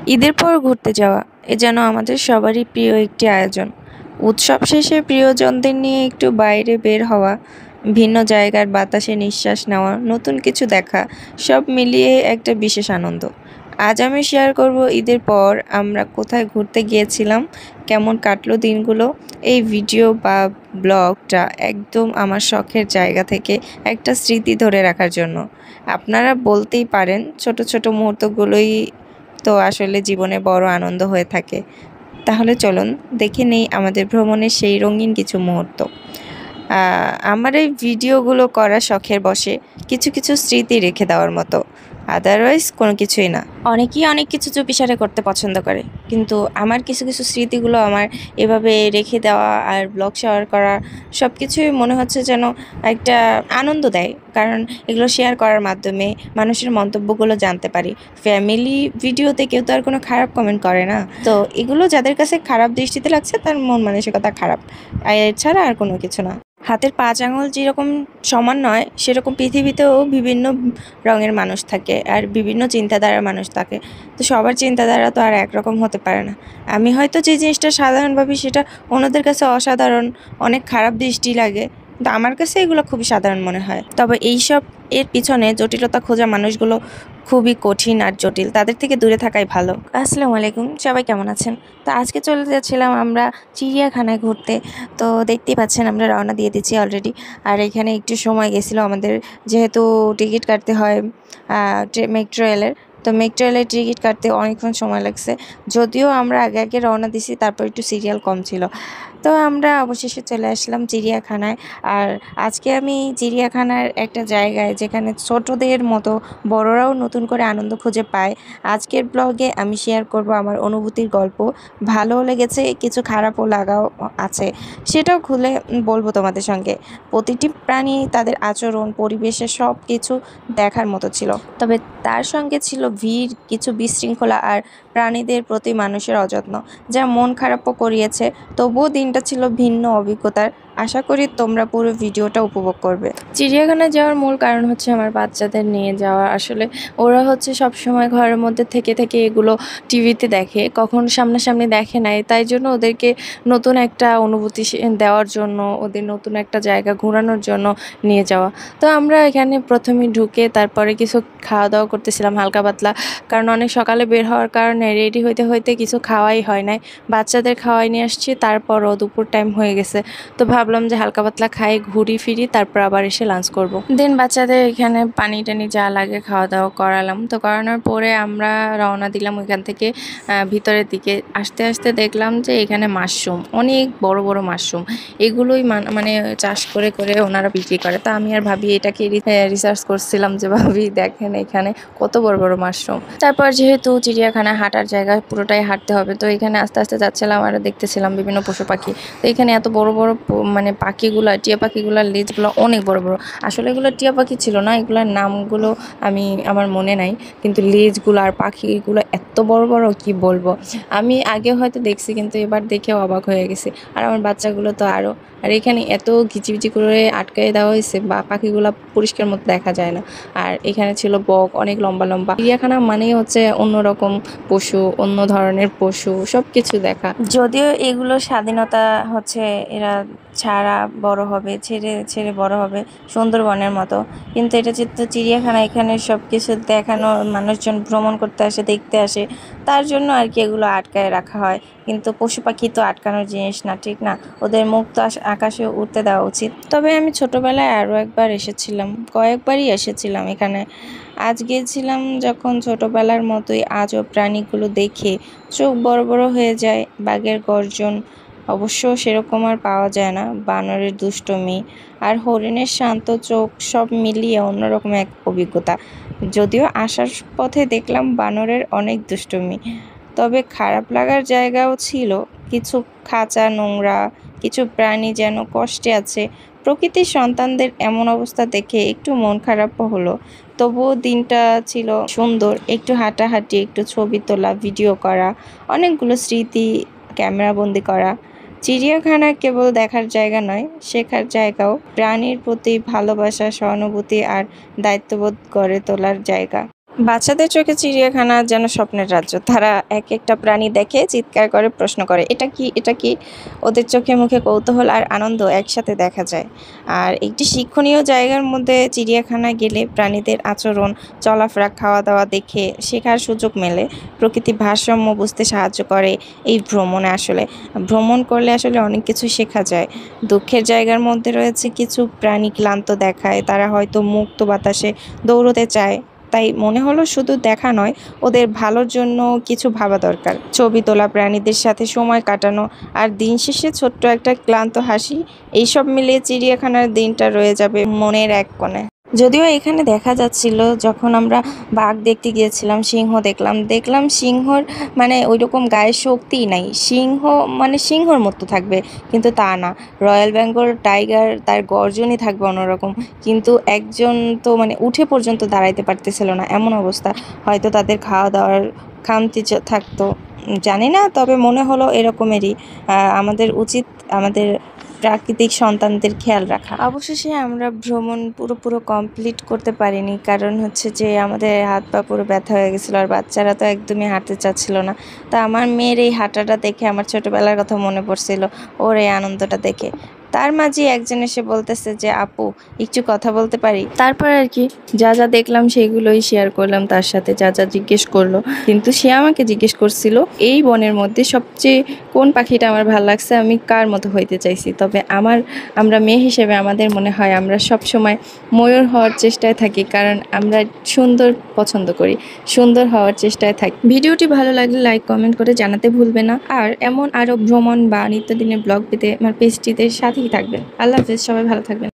ঈদের পর ঘুরতে যাওয়া এ যেন আমাদের সবারই প্রিয় একটি আয়োজন। উৎসব শেষে প্রিয়জনদের নিয়ে একটু বাইরে বের হওয়া, ভিন্ন জায়গার বাতাসে নিঃশ্বাস নেওয়া, নতুন কিছু দেখা, সব মিলিয়ে একটা বিশেষ আনন্দ। আজ আমি শেয়ার করব ঈদের পর আমরা কোথায় ঘুরতে গিয়েছিলাম, কেমন কাটলো দিনগুলো। এই ভিডিও বা ব্লগটা একদম আমার শখের জায়গা থেকে একটা স্মৃতি ধরে রাখার জন্য। আপনারা বলতেই পারেন ছোট ছোট মুহূর্তগুলোই তো আসলে জীবনে বড় আনন্দ হয়ে থাকে। তাহলে চলুন দেখে নেই আমাদের ভ্রমণের সেই রঙিন কিছু মুহূর্ত। আমার এই ভিডিওগুলো করা শখের বশে, কিছু কিছু স্মৃতি রেখে দেওয়ার মতো, আদারওয়াইজ কোনো কিছুই না। অনেকেই অনেক কিছু চুপিসারে করতে পছন্দ করে, কিন্তু আমার কিছু কিছু স্মৃতিগুলো আমার এভাবে রেখে দেওয়া আর ব্লগ শেয়ার করা সব কিছুই মনে হচ্ছে যেন একটা আনন্দ দেয়, কারণ এগুলো শেয়ার করার মাধ্যমে মানুষের মন্তব্যগুলো জানতে পারি। ফ্যামিলি ভিডিওতে কেউ তো আর কোনো খারাপ কমেন্ট করে না, তো এগুলো যাদের কাছে খারাপ দৃষ্টিতে লাগছে তার মন মানসিকতা খারাপ, এছাড়া আর কোনো কিছু না। হাতের 5 আঙুল যেরকম সমান নয়, সেরকম পৃথিবীতেও বিভিন্ন রঙের মানুষ থাকে আর বিভিন্ন চিন্তাধারার মানুষ থাকে। তো সবার চিন্তাধারা তো আর একরকম হতে পারে না। আমি হয়তো যে জিনিসটা সাধারণ ভাবি সেটা অন্যদের কাছে অসাধারণ, অনেক খারাপ দৃষ্টি লাগে, কিন্তু আমার কাছে এগুলো খুবই সাধারণ মনে হয়। তবে এইসব এর পিছনে জটিলতা খোঁজা মানুষগুলো খুবই কঠিন আর জটিল, তাদের থেকে দূরে থাকাই ভালো। আসসালামু আলাইকুম, সবাই কেমন আছেন? তো আজকে চলে যাচ্ছিলাম আমরা চিড়িয়াখানায় ঘুরতে। তো দেখতেই পাচ্ছেন আমরা রওনা দিয়ে দিচ্ছি অলরেডি। আর এখানে একটু সময় গেছিলো আমাদের, যেহেতু টিকিট কাটতে হয় মেট্রো রেলের। তো মেট্রো রেলের টিকিট কাটতে অনেকক্ষণ সময় লাগছে, যদিও আমরা আগে আগে রওনা দিছি, তারপর একটু সিরিয়াল কম ছিল। তো আমরা অবশেষে চলে আসলাম চিড়িয়াখানায়। আর আজকে আমি চিড়িয়াখানার একটা জায়গায় যেখানে ছোটদের মতো বড়রাও নতুন করে আনন্দ খুঁজে পায়, আজকের ব্লগে আমি শেয়ার করব আমার অনুভূতির গল্প। ভালোও লেগেছে, কিছু খারাপও লাগাও আছে, সেটাও খুলে বলবো তোমাদের সঙ্গে। প্রতিটি প্রাণী, তাদের আচরণ, পরিবেশের সব কিছু দেখার মতো ছিল, তবে তার সঙ্গে ছিল ভিড়, কিছু বিশৃঙ্খলা আর প্রাণীদের প্রতি মানুষের অযত্ন, যা মন খারাপও করিয়েছে। তবুও দিনটা ছিল ভিন্ন অভিজ্ঞতার। আশা করি তোমরা পুরো ভিডিওটা উপভোগ করবে। চিড়িয়াখানায় যাওয়ার মূল কারণ হচ্ছে আমার বাচ্চাদের নিয়ে যাওয়া। আসলে ওরা হচ্ছে সব সময় ঘরের মধ্যে থেকে থেকে এগুলো টিভিতে দেখে, কখন সামনাসামনি দেখে নাই, তাই জন্য ওদেরকে নতুন একটা অনুভূতি দেওয়ার জন্য, ওদের নতুন একটা জায়গা ঘোরানোর জন্য নিয়ে যাওয়া। তো আমরা এখানে প্রথমে ঢুকে তারপরে কিছু খাওয়া দাওয়া করতেছিলাম হালকা পাতলা, কারণ অনেক সকালে বের হওয়ার কারণে রেডি হইতে হইতে কিছু খাওয়াই হয় নাই। বাচ্চাদের খাওয়াই নিয়ে আসছি, তারপরও দুপুর টাইম হয়ে গেছে। তো ভাবলাম যে হালকা পাতলা খাই, ঘুরি ফিরি, তারপর আবার এসে লাঞ্চ করব। দেন বাচ্চাদের এখানে পানি টানি যা লাগে খাওয়া দাওয়া করালাম। তো করানোর পরে আমরা রওনা দিলাম ওইখান থেকে ভিতরের দিকে। আস্তে আস্তে দেখলাম যে এখানে মাশরুম, অনেক বড় বড় মাশরুম, এগুলোই মানে চাষ করে করে ওনারা বিক্রি করে। তো আমি আর ভাবি এটাকে রিসার্চ করছিলাম যে ভাবি দেখেন এখানে কত বড় বড় মাশরুম। তারপর যেহেতু চিড়িয়াখানা হাঁটার জায়গা, পুরোটাই হাঁটতে হবে, তো এখানে আস্তে আস্তে যাচ্ছিলাম আর দেখতেছিলাম বিভিন্ন পশু পাখি। তো এখানে এত বড় বড় মানে পাখিগুলো, টিয়া পাখিগুলোর লেজগুলো অনেক বড় বড়। আসলে এগুলো টিয়া পাখি ছিল না, এগুলোর নামগুলো আমার মনে নাই, কিন্তু লেজগুলো আর পাখিগুলো এত বড় বড় কি বলবো। আমি আগে হয়তো দেখছি, কিন্তু এবার দেখেও অবাক হয়ে গেছি। আর আমার বাচ্চাগুলো তো আরও। আর এখানে এত ঘিচিবিচি করে আটকাই দেওয়া হয়েছে, বা পাখিগুলো পরিষ্কার মতো দেখা যায় না। আর এখানে ছিল বক, অনেক লম্বা লম্বা। চিড়িয়াখানা মানেই হচ্ছে অন্যরকম পশু, অন্য ধরনের পশু, সব কিছু দেখা। যদিও এগুলো স্বাধীনতা হচ্ছে, এরা ছাড়া বড় হবে, ছেড়ে ছেড়ে বড় হবে সুন্দরবনের মতো, কিন্তু এটা যেহেতু চিড়িয়াখানা, এখানে সব কিছু দেখানো, মানুষজন ভ্রমণ করতে আসে, দেখতে আসে, তার জন্য আর কি এগুলো আটকায় রাখা হয়। কিন্তু পশু পাখি তো আটকানোর জিনিস না, ঠিক না? ওদের মুক্ত আকাশে উড়তে দেওয়া উচিত। তবে আমি ছোটবেলায় আরও একবার এসেছিলাম, কয়েকবারই এসেছিলাম এখানে। আজ গিয়েছিলাম যখন ছোটবেলার মতোই আজও প্রাণীগুলো দেখে চোখ বড় বড় হয়ে যায়। বাঘের গর্জন অবশ্য সেরকম আর পাওয়া যায় না, বানরের দুষ্টুমি আর হরিণের শান্ত চোখ, সব মিলিয়ে অন্যরকম এক অভিজ্ঞতা। যদিও আসার পথে দেখলাম বানরের অনেক দুষ্টুমি, তবে খারাপ লাগার জায়গাও ছিল। কিছু খাঁচা নোংরা, কিছু প্রাণী যেন কষ্টে আছে। প্রকৃতির সন্তানদের এমন অবস্থা দেখে একটু মন খারাপও হলো। তবুও দিনটা ছিল সুন্দর, একটু হাঁটাহাঁটি, একটু ছবি তোলা, ভিডিও করা, অনেকগুলো স্মৃতি ক্যামেরাবন্দি করা। চিড়িয়াখানা কেবল দেখার জায়গা নয়, শেখার জায়গাও। প্রাণীর প্রতি ভালোবাসা, সহানুভূতি আর দায়িত্ববোধ গড়ে তোলার জায়গা। বাচ্চাদের চোখে চিড়িয়াখানা যেন স্বপ্নের রাজ্য। তারা এক একটা প্রাণী দেখে চিৎকার করে প্রশ্ন করে, এটা কি, এটা কি? ওদের চোখে মুখে কৌতূহল আর আনন্দ একসাথে দেখা যায়। আর একটি শিক্ষণীয় জায়গার মধ্যে চিড়িয়াখানায় গেলে প্রাণীদের আচরণ, চলাফেরা, খাওয়া দাওয়া দেখে শেখার সুযোগ মেলে। প্রকৃতির ভারসাম্য বুঝতে সাহায্য করে এই ভ্রমণে। আসলে ভ্রমণ করলে আসলে অনেক কিছু শেখা যায়। দুঃখের জায়গার মধ্যে রয়েছে কিছু প্রাণী ক্লান্ত দেখায়, তারা হয়তো মুক্ত বাতাসে দৌড়তে চায়। তাই মনে হলো শুধু দেখা নয়, ওদের ভালোর জন্য কিছু ভাবা দরকার। ছবি তোলা, প্রাণীদের সাথে সময় কাটানো, আর দিন শেষে ছোট্ট একটা ক্লান্ত হাসি, এইসব মিলিয়ে চিড়িয়াখানার দিনটা রয়ে যাবে মনের এক কোণে। যদিও এখানে দেখা যাচ্ছিল, যখন আমরা বাঘ দেখতে গিয়েছিলাম, সিংহ দেখলাম সিংহর মানে ওইরকম গায়ে শক্তিই নাই। সিংহ মানে সিংহর মতো থাকবে, কিন্তু তা না। রয়্যাল বেঙ্গল টাইগার, তার গর্জনই থাকবে অন্যরকম। কিন্তু একজন তো মানে উঠে পর্যন্ত দাঁড়াইতে পারতেছিল না, এমন অবস্থা। হয়তো তাদের খাওয়া দাওয়ার খামতি থাকতো, জানি না, তবে মনে হলো এরকমেরই। আমাদের উচিত আমাদের প্রাকৃতিক সন্তানদের খেয়াল রাখা। অবশেষে আমরা ভ্রমণ পুরো কমপ্লিট করতে পারিনি, কারণ হচ্ছে যে আমাদের হাত পা পুরো ব্যথা হয়ে গেছিলো, আর বাচ্চারা তো একদমই হাঁটতে চাচ্ছিল না। তা আমার মেয়ের এই হাঁটাটা দেখে আমার ছোটোবেলার কথা মনে পড়ছিল, ওর এই আনন্দটা দেখে। তার মাঝে একজন এসে বলতেছে যে, আপু একটু কথা বলতে পারি? তারপর আর কি যা যা দেখলাম সেগুলোই শেয়ার করলাম তার সাথে, যা যা জিজ্ঞেস করলো। কিন্তু সে আমাকে জিজ্ঞেস করছিল এই বনের মধ্যে সবচেয়ে কোন পাখিটা আমার ভালো লাগছে, আমি কার মতো হইতে চাইছি। তবে আমরা মেয়ে হিসেবে আমাদের মনে হয় আমরা সব সময় ময়ূর হওয়ার চেষ্টায় থাকি, কারণ আমরা সুন্দর পছন্দ করি, সুন্দর হওয়ার চেষ্টায় থাকি। ভিডিওটি ভালো লাগলে লাইক কমেন্ট করে জানাতে ভুলবে না। আর এমন আরও ভ্রমণ বা নিত্যদিনের ব্লগ পেতে আমার পেজটিতে সাথেই থাকবেন। আল্লাহ হাফেজ, সবাই ভালো থাকবেন।